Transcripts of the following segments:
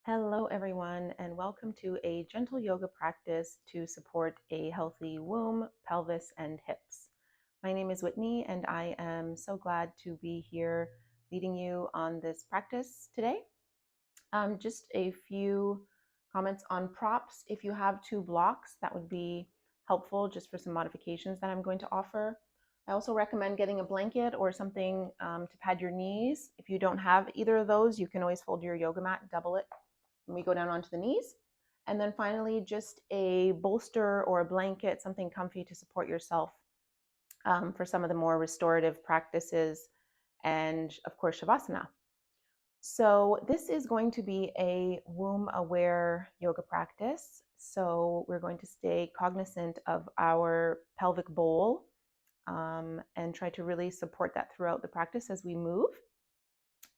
Hello, everyone, and welcome to a gentle yoga practice to support a healthy womb, pelvis, and hips. My name is Whitney, and I am so glad to be here leading you on this practice today. Just a few comments on props. If you have two blocks, that would be helpful just for some modifications that I'm going to offer. I also recommend getting a blanket or something to pad your knees. If you don't have either of those, you can always fold your yoga mat, double it when we go down onto the knees. And then finally, just a bolster or a blanket, something comfy to support yourself for some of the more restorative practices, and of course, Shavasana. So this is going to be a womb-aware yoga practice. So we're going to stay cognizant of our pelvic bowl and try to really support that throughout the practice as we move.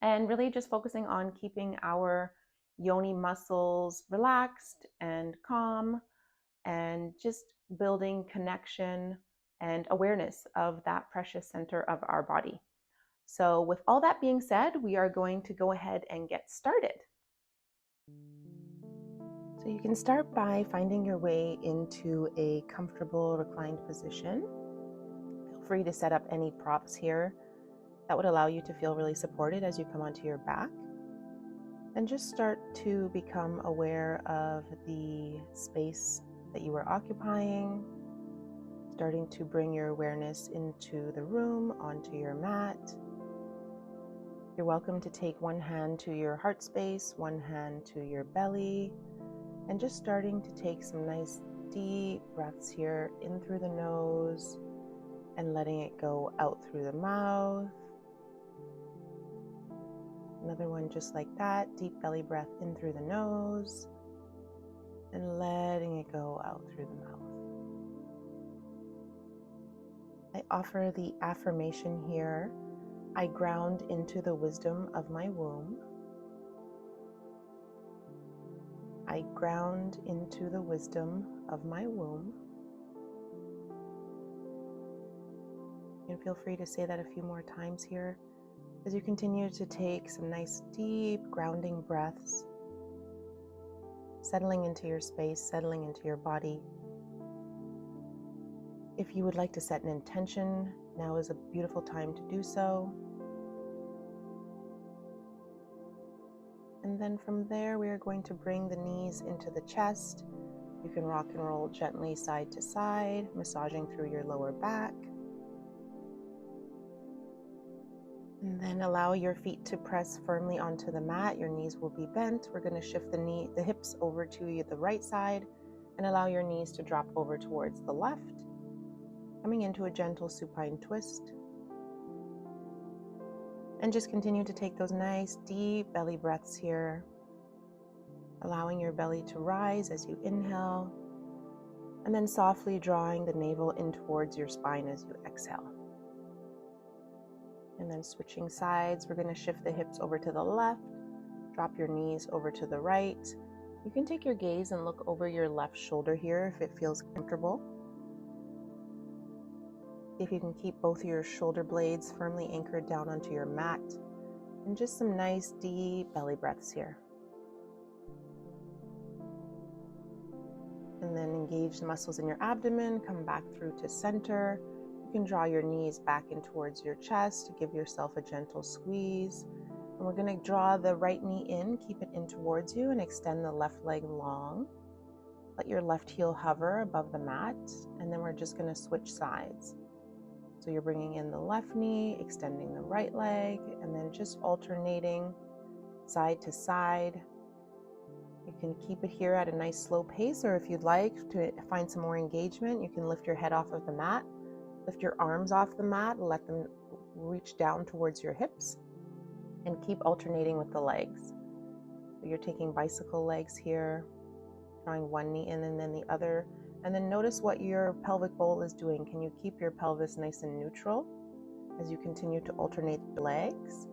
And really just focusing on keeping our yoni muscles relaxed and calm, and just building connection and awareness of that precious center of our body. So with all that being said, we are going to go ahead and get started. So you can start by finding your way into a comfortable reclined position. Feel free to set up any props here that would allow you to feel really supported as you come onto your back. And just start to become aware of the space that you are occupying, starting to bring your awareness into the room, onto your mat. You're welcome to take one hand to your heart space, one hand to your belly, and just starting to take some nice deep breaths here, in through the nose and letting it go out through the mouth. Another one just like that, deep belly breath in through the nose and letting it go out through the mouth. I offer the affirmation here: I ground into the wisdom of my womb. I ground into the wisdom of my womb. You can feel free to say that a few more times here as you continue to take some nice deep grounding breaths, settling into your space, settling into your body. If you would like to set an intention, now is a beautiful time to do so. And then from there, we are going to bring the knees into the chest. You can rock and roll gently side to side, massaging through your lower back. And then allow your feet to press firmly onto the mat. Your knees will be bent. We're going to shift the hips over to the right side and allow your knees to drop over towards the left, coming into a gentle supine twist. And just continue to take those nice deep belly breaths here, allowing your belly to rise as you inhale, and then softly drawing the navel in towards your spine as you exhale. And then switching sides, we're going to shift the hips over to the left, drop your knees over to the right. You can take your gaze and look over your left shoulder here if it feels comfortable. If you can keep both of your shoulder blades firmly anchored down onto your mat, and just some nice deep belly breaths here. And then engage the muscles in your abdomen, come back through to center. You can draw your knees back in towards your chest to give yourself a gentle squeeze. And we're going to draw the right knee in, keep it in towards you, and extend the left leg long. Let your left heel hover above the mat, and then we're just going to switch sides. So you're bringing in the left knee, extending the right leg, and then just alternating side to side. You can keep it here at a nice slow pace, or if you'd like to find some more engagement, you can lift your head off of the mat, lift your arms off the mat, let them reach down towards your hips, and keep alternating with the legs. So you're taking bicycle legs here, drawing one knee in and then the other. And then notice what your pelvic bowl is doing. Can you keep your pelvis nice and neutral as you continue to alternate the legs?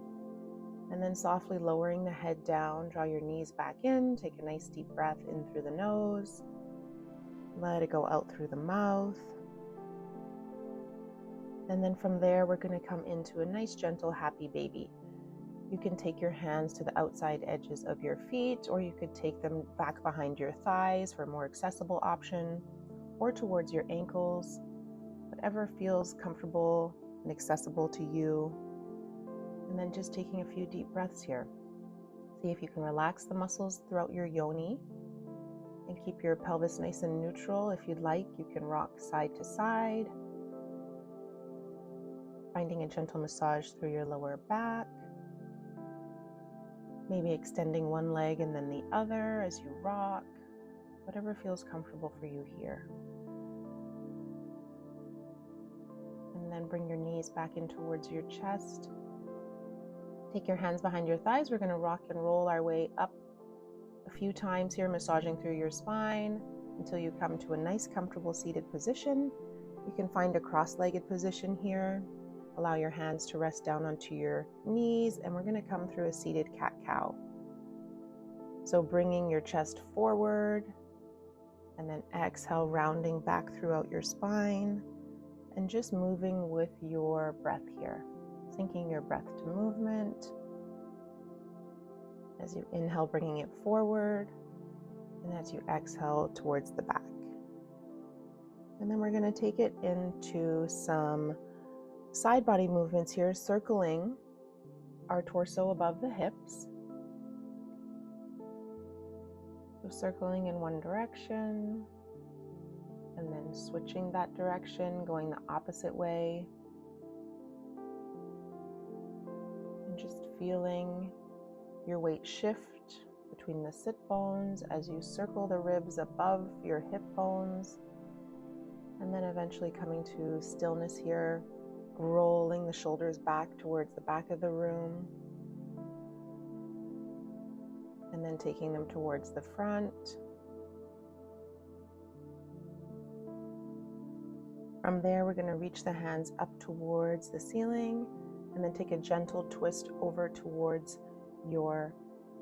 And then softly lowering the head down, draw your knees back in, take a nice deep breath in through the nose, let it go out through the mouth. And then from there, we're going to come into a nice, gentle, happy baby. You can take your hands to the outside edges of your feet, or you could take them back behind your thighs for a more accessible option, or towards your ankles, whatever feels comfortable and accessible to you. And then just taking a few deep breaths here. See if you can relax the muscles throughout your yoni and keep your pelvis nice and neutral. If you'd like, you can rock side to side, finding a gentle massage through your lower back. Maybe extending one leg and then the other as you rock, whatever feels comfortable for you here. And then bring your knees back in towards your chest. Take your hands behind your thighs. We're going to rock and roll our way up a few times here, massaging through your spine until you come to a nice, comfortable seated position. You can find a cross-legged position here. Allow your hands to rest down onto your knees, and we're going to come through a seated cat-cow. So bringing your chest forward, and then exhale, rounding back throughout your spine, and just moving with your breath here. Syncing your breath to movement. As you inhale, bringing it forward, and as you exhale, towards the back. And then we're going to take it into some side body movements here, circling our torso above the hips. So circling in one direction, and then switching that direction, going the opposite way. And just feeling your weight shift between the sit bones as you circle the ribs above your hip bones. And then eventually coming to stillness here, rolling the shoulders back towards the back of the room. And then taking them towards the front. From there, we're going to reach the hands up towards the ceiling and then take a gentle twist over towards your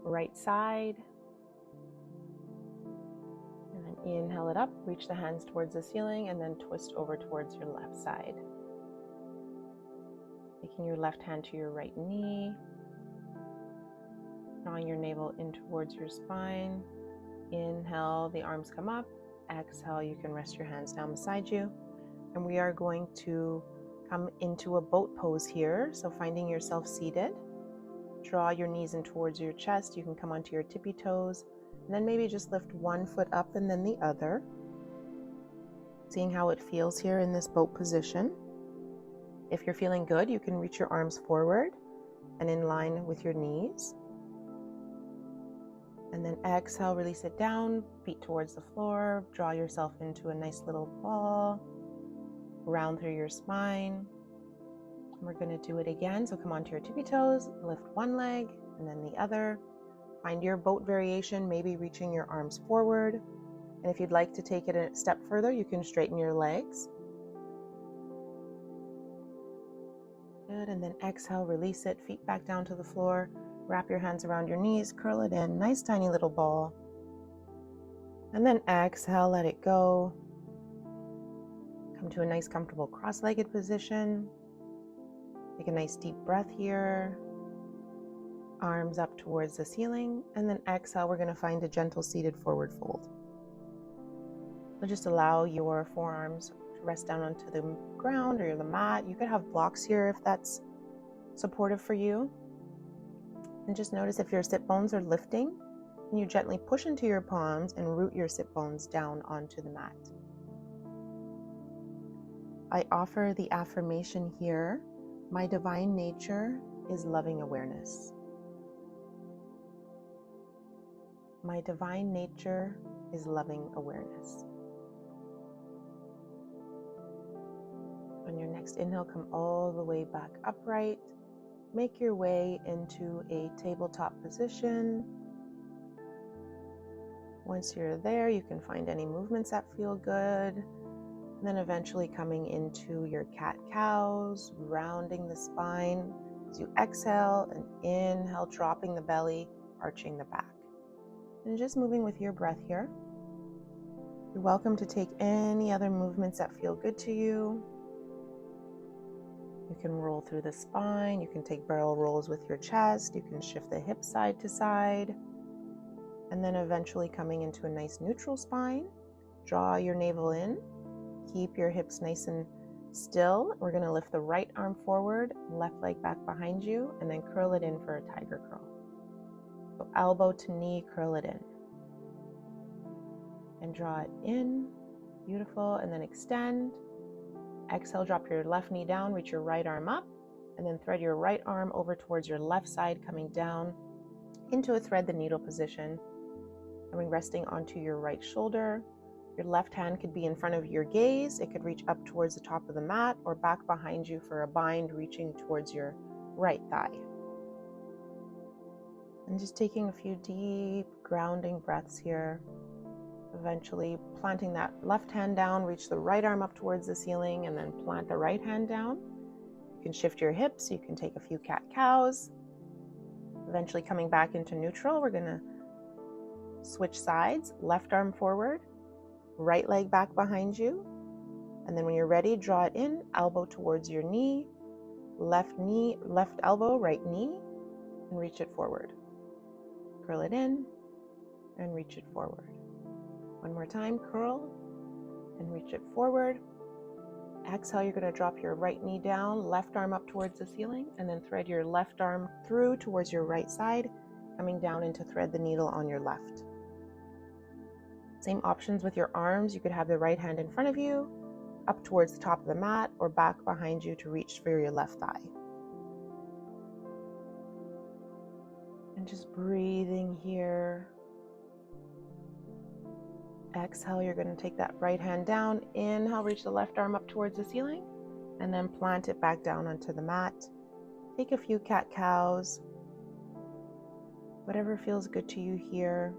right side. And then inhale it up, reach the hands towards the ceiling, and then twist over towards your left side. Taking your left hand to your right knee, drawing your navel in towards your spine. Inhale, the arms come up. Exhale, you can rest your hands down beside you. And we are going to come into a boat pose here. So finding yourself seated, draw your knees in towards your chest. You can come onto your tippy toes, and then maybe just lift one foot up and then the other. Seeing how it feels here in this boat position. If you're feeling good, you can reach your arms forward and in line with your knees. And then exhale, release it down, feet towards the floor. Draw yourself into a nice little ball. Round through your spine. And we're going to do it again. So come onto your tippy toes, lift one leg and then the other. Find your boat variation, maybe reaching your arms forward. And if you'd like to take it a step further, you can straighten your legs. Good, and then exhale, release it, feet back down to the floor. Wrap your hands around your knees, curl it in, nice tiny little ball. And then exhale, let it go. Come to a nice comfortable cross-legged position. Take a nice deep breath here. Arms up towards the ceiling, and then exhale, we're going to find a gentle seated forward fold. So just allow your forearms to rest down onto the ground or the mat. You could have blocks here if that's supportive for you. And just notice if your sit bones are lifting, and you gently push into your palms and root your sit bones down onto the mat. I offer the affirmation here, my divine nature is loving awareness. My divine nature is loving awareness. On your next inhale, come all the way back upright. Make your way into a tabletop position. Once you're there, you can find any movements that feel good. And then eventually coming into your cat-cows, rounding the spine as you exhale and inhale, dropping the belly, arching the back. And just moving with your breath here. You're welcome to take any other movements that feel good to you. You can roll through the spine. You can take barrel rolls with your chest. You can shift the hips side to side. And then eventually coming into a nice neutral spine. Draw your navel in. Keep your hips nice and still. We're going to lift the right arm forward, left leg back behind you, and then curl it in for a tiger curl. So elbow to knee, curl it in. And draw it in. Beautiful. And then extend. Exhale, drop your left knee down, reach your right arm up, and then thread your right arm over towards your left side, coming down into a thread the needle position, resting onto your right shoulder. Your left hand could be in front of your gaze. It could reach up towards the top of the mat or back behind you for a bind, reaching towards your right thigh. And just taking a few deep grounding breaths here. Eventually planting that left hand down, reach the right arm up towards the ceiling, and then plant the right hand down. You can shift your hips. You can take a few cat-cows. Eventually coming back into neutral, we're going to switch sides. Left arm forward, right leg back behind you. And then when you're ready, draw it in, elbow towards your knee, left elbow, right knee, and reach it forward. Curl it in and reach it forward. One more time, curl and reach it forward. Exhale, you're going to drop your right knee down, left arm up towards the ceiling, and then thread your left arm through towards your right side, coming down into thread the needle on your left. Same options with your arms. You could have the right hand in front of you, up towards the top of the mat, or back behind you to reach for your left thigh. And just breathing here. Exhale, you're going to take that right hand down. Inhale, reach the left arm up towards the ceiling, and then plant it back down onto the mat. Take a few cat-cows. Whatever feels good to you here.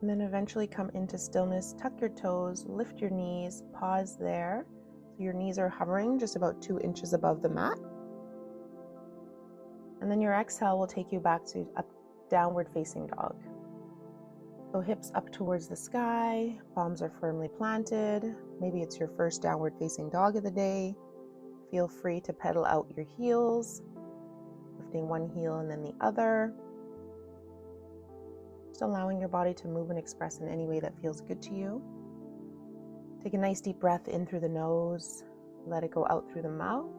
And then eventually come into stillness. Tuck your toes, lift your knees, pause there. So your knees are hovering just about 2 inches above the mat. And then your exhale will take you back to a downward facing dog. So hips up towards the sky, palms are firmly planted. Maybe it's your first downward facing dog of the day. Feel free to pedal out your heels, lifting one heel and then the other. Just allowing your body to move and express in any way that feels good to you. Take a nice deep breath in through the nose, let it go out through the mouth.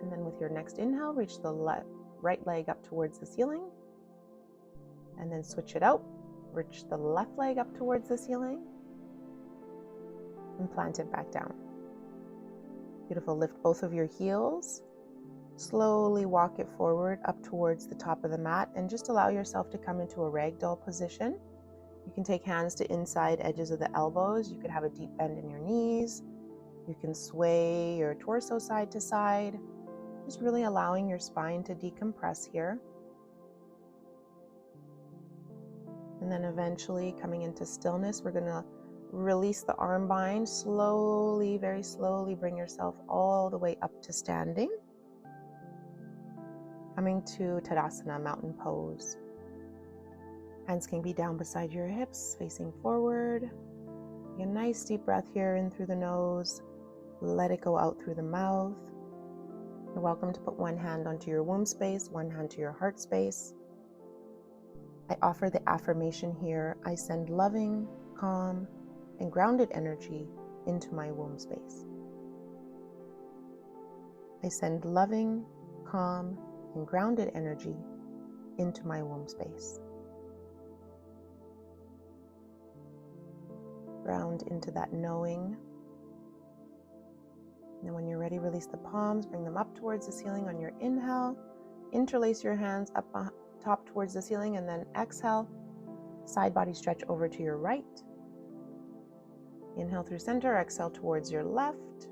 And then with your next inhale, reach the right leg up towards the ceiling. And then switch it out. Reach the left leg up towards the ceiling and plant it back down. Beautiful. Lift both of your heels. Slowly walk it forward up towards the top of the mat and just allow yourself to come into a ragdoll position. You can take hands to inside edges of the elbows. You could have a deep bend in your knees. You can sway your torso side to side. Just really allowing your spine to decompress here. And then eventually coming into stillness, we're going to release the arm bind. Slowly, very slowly bring yourself all the way up to standing. Coming to Tadasana, mountain pose. Hands can be down beside your hips, facing forward. Take a nice deep breath here in through the nose. Let it go out through the mouth. You're welcome to put one hand onto your womb space, one hand to your heart space. I offer the affirmation here. I send loving, calm, and grounded energy into my womb space. I send loving, calm, and grounded energy into my womb space. Ground into that knowing. And when you're ready, release the palms, bring them up towards the ceiling on your inhale. Interlace your hands up top towards the ceiling, and then exhale. Side body stretch over to your right. Inhale through center, exhale towards your left.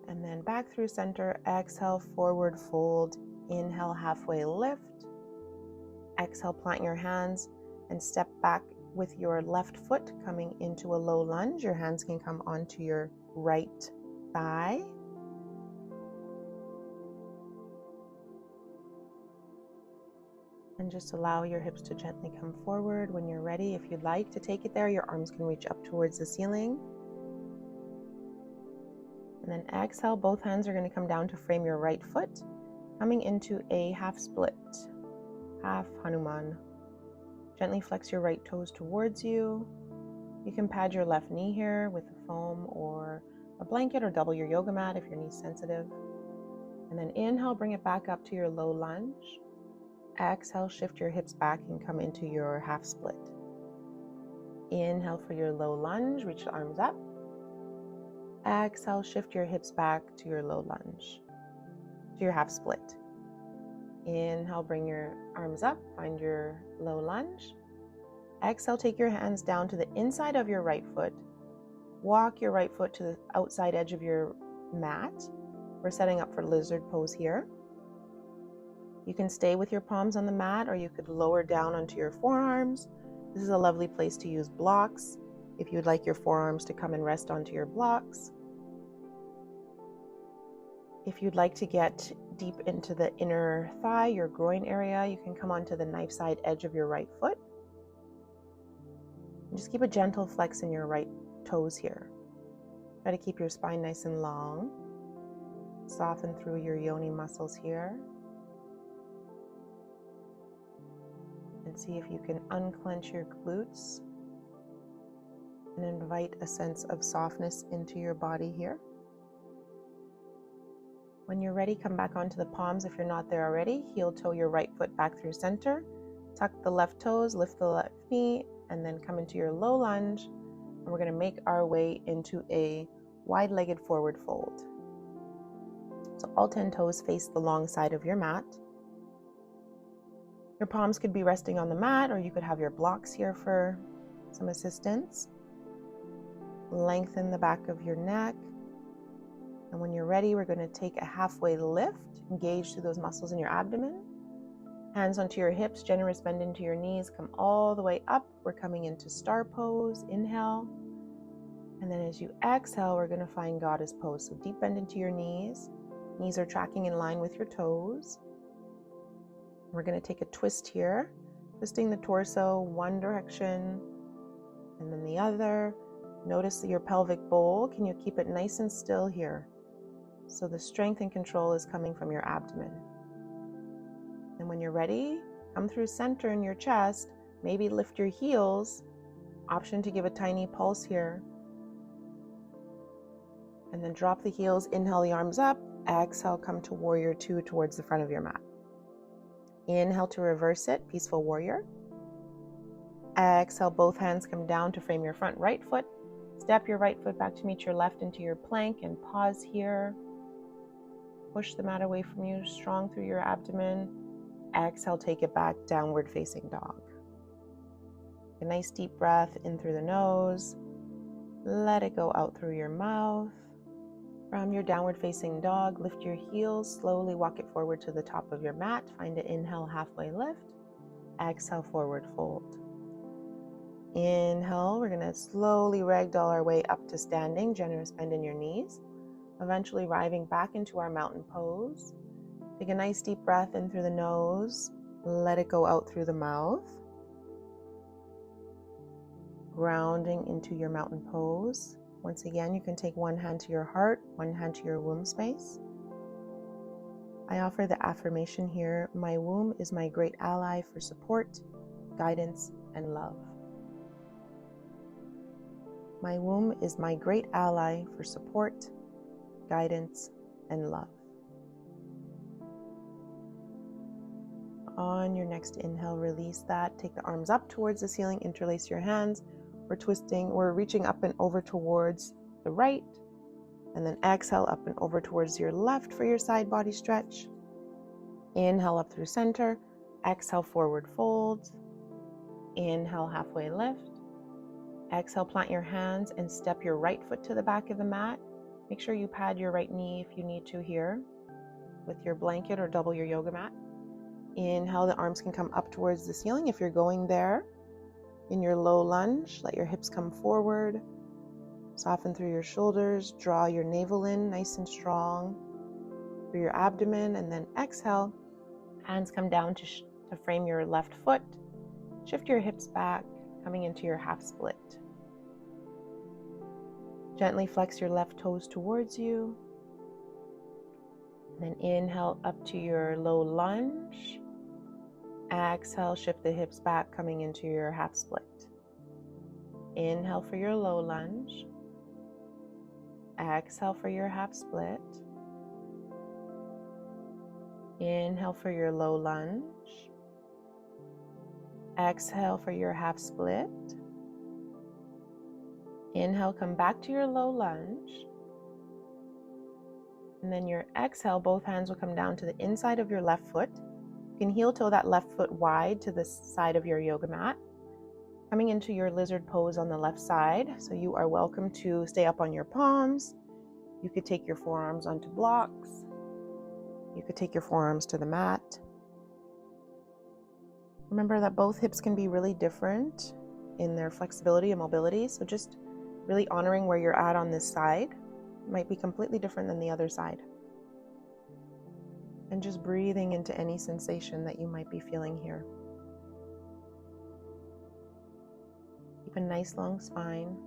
And then back through center, exhale, forward fold. Inhale, halfway lift. Exhale, plant your hands and step back with your left foot coming into a low lunge. Your hands can come onto your right thigh. And just allow your hips to gently come forward. When you're ready, if you'd like to take it there, your arms can reach up towards the ceiling. And then exhale, both hands are going to come down to frame your right foot, coming into a half split, half Hanuman. Gently flex your right toes towards you. You can pad your left knee here with a foam or a blanket, or double your yoga mat if you're knee sensitive. And then inhale, bring it back up to your low lunge. Exhale, shift your hips back and come into your half split. Inhale for your low lunge, reach the arms up. Exhale, shift your hips back to your low lunge, to your half split. Inhale, bring your arms up, find your low lunge. Exhale, take your hands down to the inside of your right foot. Walk your right foot to the outside edge of your mat. We're setting up for lizard pose here. You can stay with your palms on the mat, or you could lower down onto your forearms. This is a lovely place to use blocks if you'd like your forearms to come and rest onto your blocks. If you'd like to get deep into the inner thigh, your groin area, you can come onto the knife side edge of your right foot. And just keep a gentle flex in your right toes here. Try to keep your spine nice and long. Soften through your yoni muscles here. And see if you can unclench your glutes and invite a sense of softness into your body here. When you're ready, come back onto the palms if you're not there already. Heel toe your right foot back through center. Tuck the left toes, lift the left knee, and then come into your low lunge. And we're going to make our way into a wide-legged forward fold. So all 10 toes face the long side of your mat. Your palms could be resting on the mat, or you could have your blocks here for some assistance. Lengthen the back of your neck. And when you're ready, we're going to take a halfway lift, engage through those muscles in your abdomen. Hands onto your hips, generous bend into your knees, come all the way up. We're coming into star pose, inhale. And then as you exhale, we're going to find goddess pose. So deep bend into your knees. Knees are tracking in line with your toes. We're going to take a twist here, twisting the torso one direction and then the other. Notice your pelvic bowl. Can you keep it nice and still here? So the strength and control is coming from your abdomen. And when you're ready, come through center in your chest. Maybe lift your heels. Option to give a tiny pulse here. And then drop the heels. Inhale the arms up. Exhale, come to warrior two towards the front of your mat. Inhale to reverse it, peaceful warrior. Exhale, both hands come down to frame your front right foot. Step your right foot back to meet your left into your plank and pause here. Push the mat away from you, strong through your abdomen. Exhale, take it back, downward facing dog. A nice deep breath in through the nose. Let it go out through your mouth. From your downward facing dog, lift your heels, slowly walk it forward to the top of your mat. Find an inhale, halfway lift. Exhale, forward fold. Inhale, we're going to slowly ragdoll our way up to standing, generous bend in your knees. Eventually arriving back into our mountain pose. Take a nice deep breath in through the nose. Let it go out through the mouth. Grounding into your mountain pose. Once again, you can take one hand to your heart, one hand to your womb space. I offer the affirmation here: my womb is my great ally for support, guidance, and love. My womb is my great ally for support, guidance, and love. On your next inhale, release that. Take the arms up towards the ceiling, interlace your hands. We're reaching up and over towards the right, and then exhale up and over towards your left for your side body stretch. Inhale up through center, exhale forward fold, inhale halfway lift, exhale plant your hands and step your right foot to the back of the mat. Make sure you pad your right knee if you need to here with your blanket or double your yoga mat. Inhale, the arms can come up towards the ceiling if you're going there. In your low lunge, let your hips come forward. Soften through your shoulders. Draw your navel in nice and strong through your abdomen. And then exhale. Hands come down to frame your left foot. Shift your hips back, coming into your half split. Gently flex your left toes towards you. Then inhale up to your low lunge. Exhale, shift the hips back, coming into your half split. Inhale for your low lunge. Exhale for your half split. Inhale for your low lunge. Exhale for your half split. Inhale, come back to your low lunge. And then your exhale, both hands will come down to the inside of your left foot. You can heel toe that left foot wide to the side of your yoga mat. Coming into your lizard pose on the left side. So you are welcome to stay up on your palms. You could take your forearms onto blocks. You could take your forearms to the mat. Remember that both hips can be really different in their flexibility and mobility. So just really honoring where you're at on this side. It might be completely different than the other side. And just breathing into any sensation that you might be feeling here. Keep a nice long spine.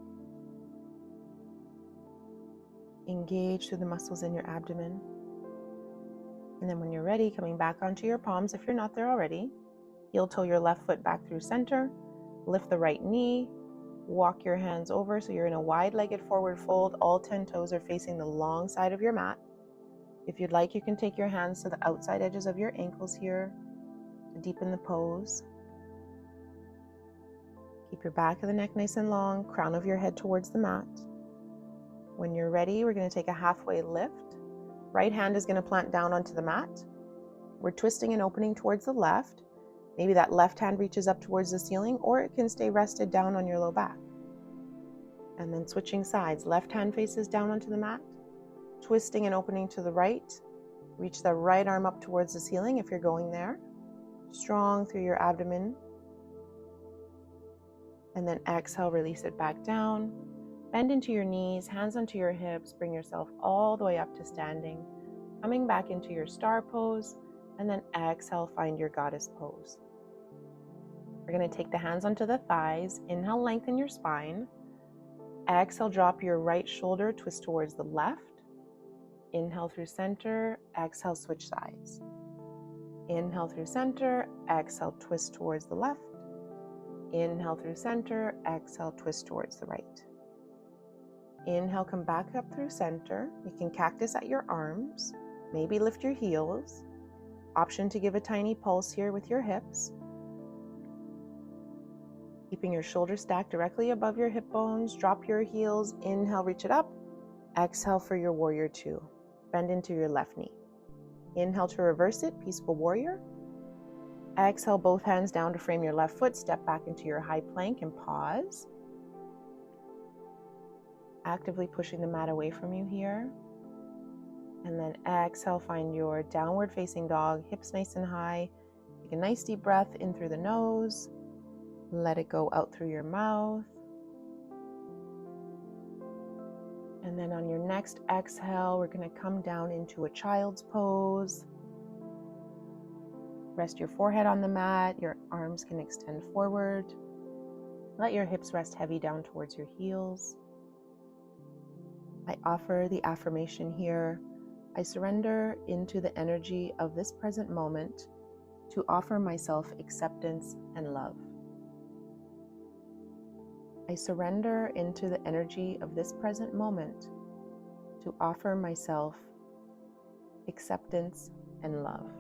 Engage through the muscles in your abdomen. And then when you're ready, coming back onto your palms, if you're not there already, heel toe your left foot back through center, lift the right knee, walk your hands over so you're in a wide-legged forward fold. All 10 toes are facing the long side of your mat. If you'd like, you can take your hands to the outside edges of your ankles here to deepen the pose. Keep your back of the neck nice and long, crown of your head towards the mat. When you're ready, we're going to take a halfway lift. Right hand is going to plant down onto the mat. We're twisting and opening towards the left. Maybe that left hand reaches up towards the ceiling, or it can stay rested down on your low back. And then switching sides. Left hand faces down onto the mat. Twisting and opening to the right. Reach the right arm up towards the ceiling if you're going there. Strong through your abdomen. And then exhale, release it back down. Bend into your knees, hands onto your hips. Bring yourself all the way up to standing. Coming back into your star pose. And then exhale, find your goddess pose. We're going to take the hands onto the thighs. Inhale, lengthen your spine. Exhale, drop your right shoulder, twist towards the left. Inhale through center, exhale, switch sides. Inhale through center, exhale, twist towards the left. Inhale through center, exhale, twist towards the right. Inhale, come back up through center. You can cactus at your arms. Maybe lift your heels. Option to give a tiny pulse here with your hips. Keeping your shoulders stacked directly above your hip bones. Drop your heels. Inhale, reach it up. Exhale for your warrior two. Bend into your left knee. Inhale to reverse it, peaceful warrior. Exhale, both hands down to frame your left foot. Step back into your high plank and pause. Actively pushing the mat away from you here. And then exhale, find your downward facing dog, hips nice and high. Take a nice deep breath in through the nose. Let it go out through your mouth. And then on your next exhale, we're going to come down into a child's pose. Rest your forehead on the mat. Your arms can extend forward. Let your hips rest heavy down towards your heels. I offer the affirmation here. I surrender into the energy of this present moment to offer myself acceptance and love. I surrender into the energy of this present moment to offer myself acceptance and love.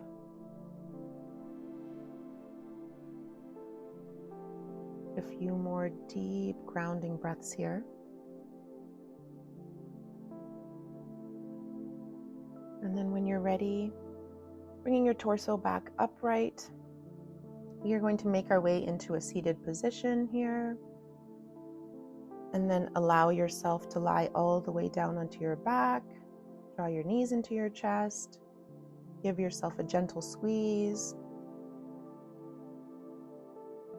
A few more deep grounding breaths here. And then when you're ready, bringing your torso back upright, we are going to make our way into a seated position here. And then allow yourself to lie all the way down onto your back. Draw your knees into your chest. Give yourself a gentle squeeze.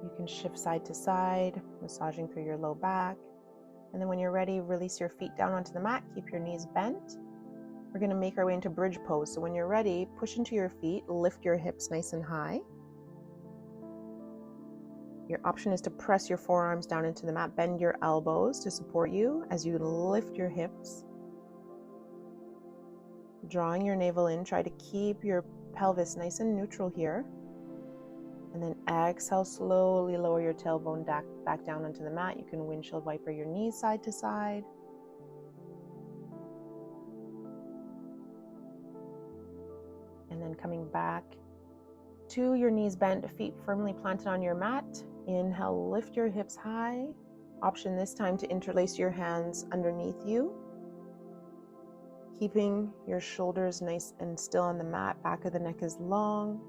You can shift side to side, massaging through your low back. And then when you're ready, release your feet down onto the mat. Keep your knees bent. We're going to make our way into bridge pose. So when you're ready, push into your feet, lift your hips nice and high. Your option is to press your forearms down into the mat, bend your elbows to support you as you lift your hips. Drawing your navel in, try to keep your pelvis nice and neutral here. And then exhale, slowly lower your tailbone back down onto the mat. You can windshield wiper your knees side to side. And then coming back to your knees bent, feet firmly planted on your mat. Inhale, lift your hips high. Option this time to interlace your hands underneath you, keeping your shoulders nice and still on the mat. Back of the neck is long.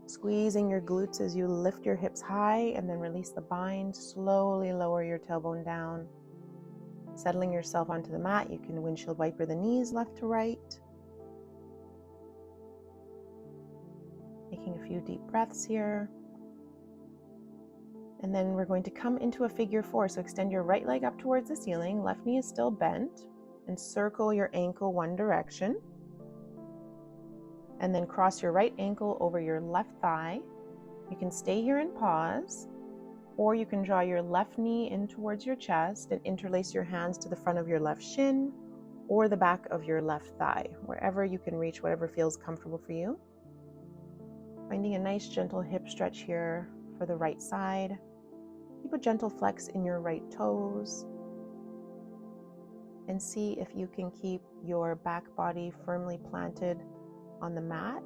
Squeezing your glutes as you lift your hips high and then release the bind. Slowly lower your tailbone down. Settling yourself onto the mat, you can windshield wiper the knees left to right. Taking a few deep breaths here. And then we're going to come into a figure four. So extend your right leg up towards the ceiling. Left knee is still bent. And circle your ankle one direction. And then cross your right ankle over your left thigh. You can stay here and pause. Or you can draw your left knee in towards your chest and interlace your hands to the front of your left shin or the back of your left thigh. Wherever you can reach, whatever feels comfortable for you. Finding a nice gentle hip stretch here for the right side. Keep a gentle flex in your right toes. And see if you can keep your back body firmly planted on the mat.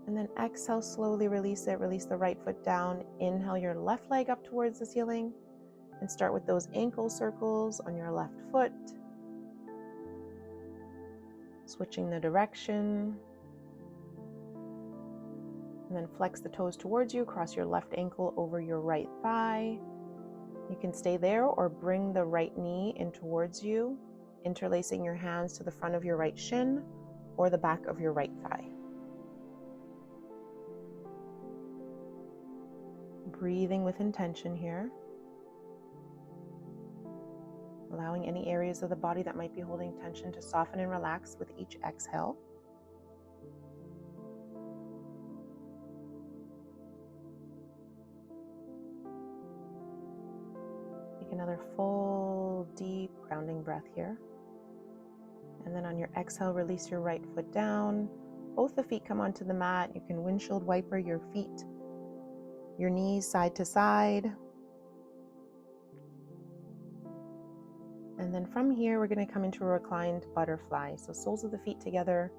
And then exhale, slowly release it. Release the right foot down. Inhale your left leg up towards the ceiling. And start with those ankle circles on your left foot. Switching the direction. And then flex the toes towards you. Cross your left ankle over your right thigh. You can stay there or bring the right knee in towards you, interlacing your hands to the front of your right shin or the back of your right thigh. Breathing with intention here. Allowing any areas of the body that might be holding tension to soften and relax with each exhale. Take another full, deep grounding breath here. And then on your exhale, release your right foot down. Both the feet come onto the mat. You can windshield wiper your feet, your knees side to side. And then from here, we're going to come into a reclined butterfly. So soles of the feet together,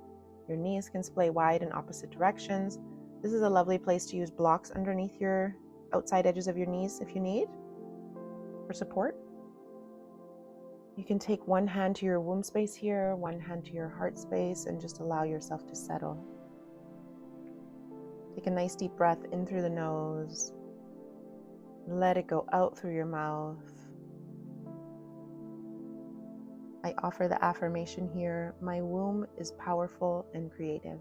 your knees can splay wide in opposite directions. This is a lovely place to use blocks underneath your outside edges of your knees if you need for support. You can take one hand to your womb space here, one hand to your heart space, and just allow yourself to settle. Take a nice deep breath in through the nose. Let it go out through your mouth. I offer the affirmation here, my womb is powerful and creative.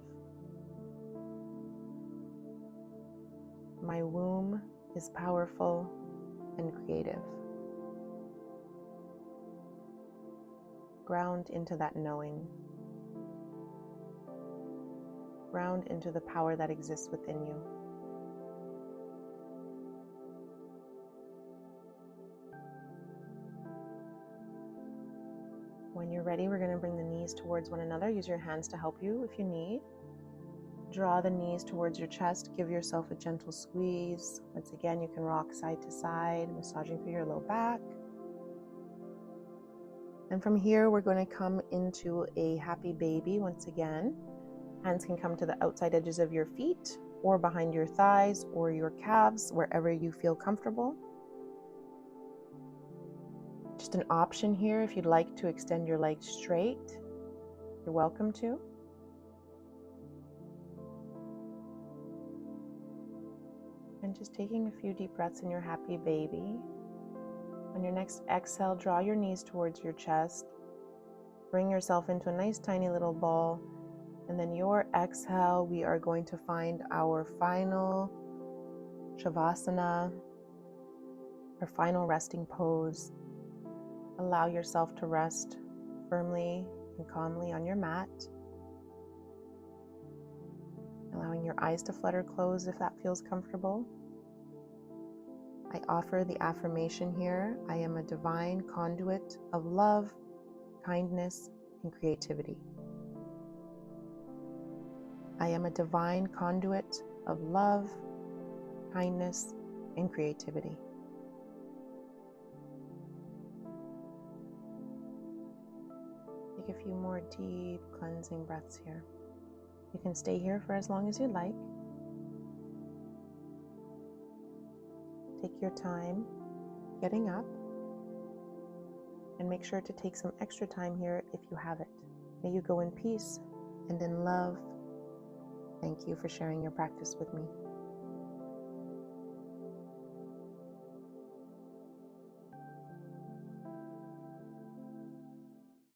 My womb is powerful and creative. Ground into that knowing. Ground into the power that exists within you. When you're ready, we're going to bring the knees towards one another. Use your hands to help you if you need. Draw the knees towards your chest. Give yourself a gentle squeeze. Once again, you can rock side to side, massaging through your low back. And from here, we're going to come into a happy baby once again. Hands can come to the outside edges of your feet or behind your thighs or your calves, wherever you feel comfortable. Just an option here, if you'd like to extend your legs straight, you're welcome to. And just taking a few deep breaths in your happy baby. On your next exhale, draw your knees towards your chest. Bring yourself into a nice tiny little ball. And then your exhale, we are going to find our final Shavasana, our final resting pose. Allow yourself to rest firmly and calmly on your mat. Allowing your your eyes to flutter closed if that feels comfortable. I offer the affirmation here: I am a divine conduit of love, kindness, and creativity. I am a divine conduit of love, kindness, and creativity. Take a few more deep cleansing breaths here. You can stay here for as long as you'd like. Take your time getting up, and make sure to take some extra time here if you have it. May you go in peace and in love. Thank you for sharing your practice with me.